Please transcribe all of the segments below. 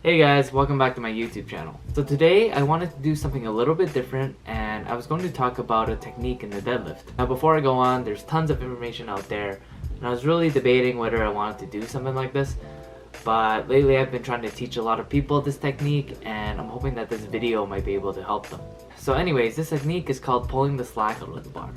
Hey guys, welcome back to my YouTube channel. So today I wanted to do something a little bit different, and I was going to talk about a technique in the deadlift. Now before I go on, there's tons of information out there, and I was really debating whether I wanted to do something like this, but lately I've been trying to teach a lot of people this technique, and I'm hoping that this video might be able to help them. So anyways, this technique is called pulling the slack out of the bar.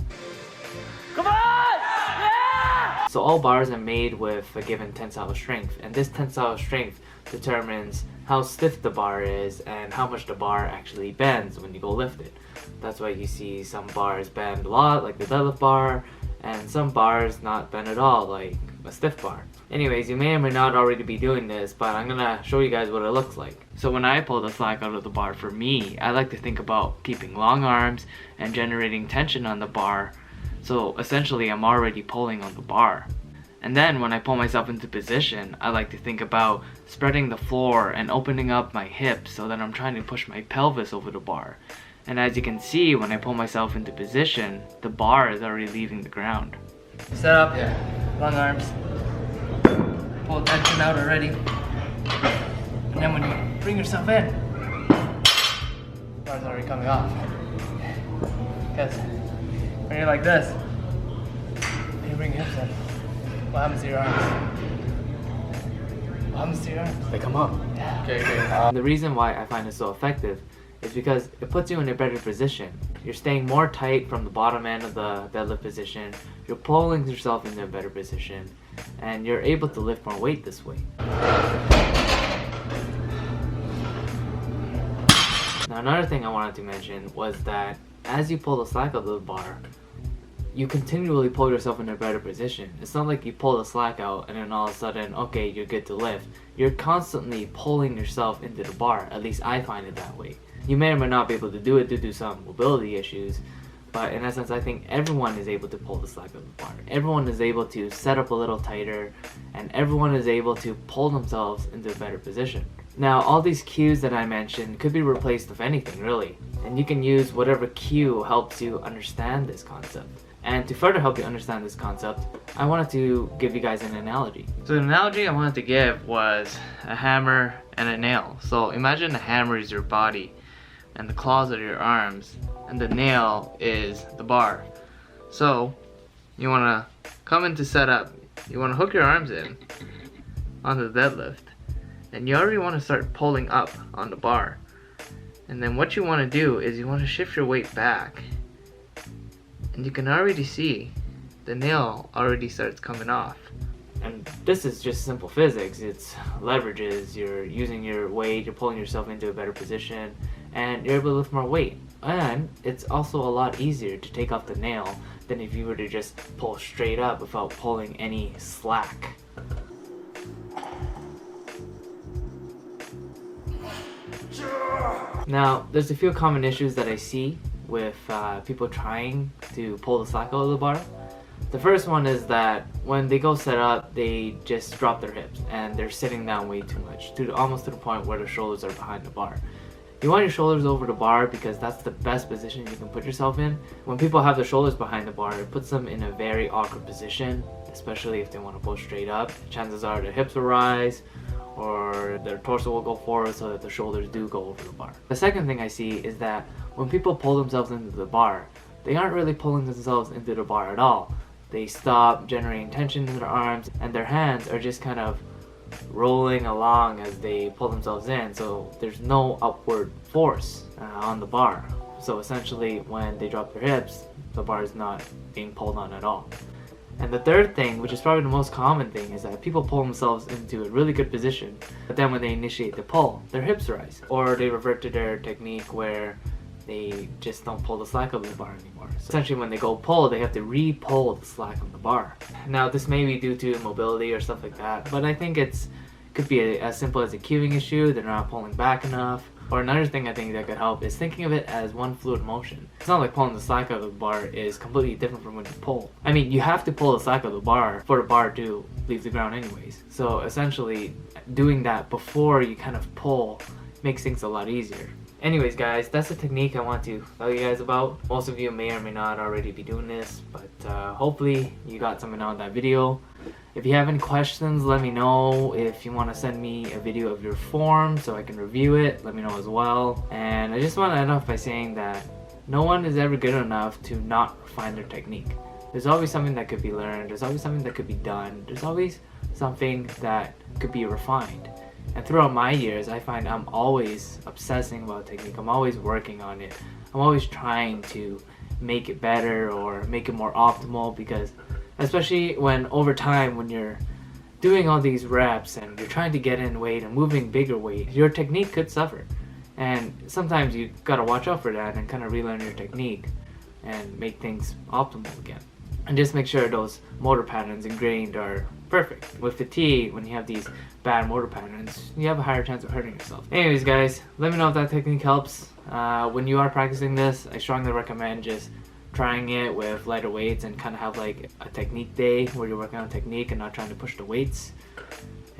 Come on! Yeah! So all bars are made with a given tensile strength, and this tensile strength determines how stiff the bar is and how much the bar actually bends when you go lift it. That's why you see some bars bend a lot, like the deadlift bar, and some bars not bend at all, like a stiff bar. Anyways, you may or may not already be doing this, but I'm gonna show you guys what it looks like. So when I pull the slack out of the bar, for me, I like to think about keeping long arms and generating tension on the bar. So essentially I'm already pulling on the bar. And then when I pull myself into position, I like to think about spreading the floor and opening up my hips so that I'm trying to push my pelvis over the bar. And as you can see, when I pull myself into position, the bar is already leaving the ground. Set up, long arms, pull tension out already. And then when you bring yourself in, the bar's already coming off. Because when you're like this, you bring your hips in. What happens to your arms? What happens to your arms? They come up. Yeah. Okay. The reason why I find it so effective is because it puts you in a better position. You're staying more tight from the bottom end of the deadlift position, you're pulling yourself into a better position, and you're able to lift more weight this way. Now another thing I wanted to mention was that as you pull the slack out of the bar, you continually pull yourself in a better position. It's not like you pull the slack out and then all of a sudden, okay, you're good to lift. You're constantly pulling yourself into the bar. At least I find it that way. You may or may not be able to do it due to some mobility issues, but in essence, I think everyone is able to pull the slack out of the bar. Everyone is able to set up a little tighter, and everyone is able to pull themselves into a better position. Now, all these cues that I mentioned could be replaced with anything, really. And you can use whatever cue helps you understand this concept. And to further help you understand this concept, I wanted to give you guys an analogy. So the analogy I wanted to give was a hammer and a nail. So imagine the hammer is your body, and the claws are your arms, and the nail is the bar. So you want to come into setup, you want to hook your arms in on the deadlift, and you already want to start pulling up on the bar. And then what you want to do is you want to shift your weight back, and you can already see the nail already starts coming off. And this is just simple physics. It's leverages, you're using your weight, you're pulling yourself into a better position, and you're able to lift more weight. And it's also a lot easier to take off the nail than if you were to just pull straight up without pulling any slack. Now, there's a few common issues that I see with people trying to pull the slack out of the bar. The first one is that when they go set up, they just drop their hips and they're sitting down way too much, almost to the point where their shoulders are behind the bar. You want your shoulders over the bar because that's the best position you can put yourself in. When people have their shoulders behind the bar, it puts them in a very awkward position, especially if they want to pull straight up. Chances are their hips will rise, or their torso will go forward so that the shoulders do go over the bar. The second thing I see is that when people pull themselves into the bar, they aren't really pulling themselves into the bar at all. They stop generating tension in their arms, and their hands are just kind of rolling along as they pull themselves in, so there's no upward force on the bar. So essentially when they drop their hips, the bar is not being pulled on at all. And the third thing, which is probably the most common thing, is that people pull themselves into a really good position, but then when they initiate the pull, their hips rise. Or they revert to their technique where they just don't pull the slack of the bar anymore. So essentially when they go pull, they have to re-pull the slack on the bar. Now this may be due to mobility or stuff like that, but I think could be as simple as a cueing issue, they're not pulling back enough. Or another thing I think that could help is thinking of it as one fluid motion. It's not like pulling the slack out of the bar is completely different from when you pull. I mean, you have to pull the slack out of the bar for the bar to leave the ground anyways. So essentially, doing that before you kind of pull makes things a lot easier. Anyways guys, that's the technique I want to tell you guys about. Most of you may or may not already be doing this, but hopefully you got something out of that video. If you have any questions, let me know. If you want to send me a video of your form so I can review it, let me know as well. And I just want to end off by saying that no one is ever good enough to not refine their technique. There's always something that could be learned, there's always something that could be done, there's always something that could be refined. And throughout my years, I find I'm always obsessing about technique. I'm always working on it. I'm always trying to make it better or make it more optimal, because especially when over time, when you're doing all these reps and you're trying to get in weight and moving bigger weight, your technique could suffer. And sometimes you gotta watch out for that and kind of relearn your technique and make things optimal again. And just make sure those motor patterns ingrained are perfect. With fatigue, when you have these bad motor patterns, you have a higher chance of hurting yourself. Anyways guys, let me know if that technique helps. When you are practicing this, I strongly recommend just trying it with lighter weights and kind of have like a technique day where you're working on technique and not trying to push the weights.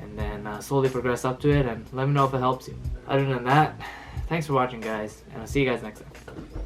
And then slowly progress up to it, and let me know if it helps you. Other than that, thanks for watching guys, and I'll see you guys next time.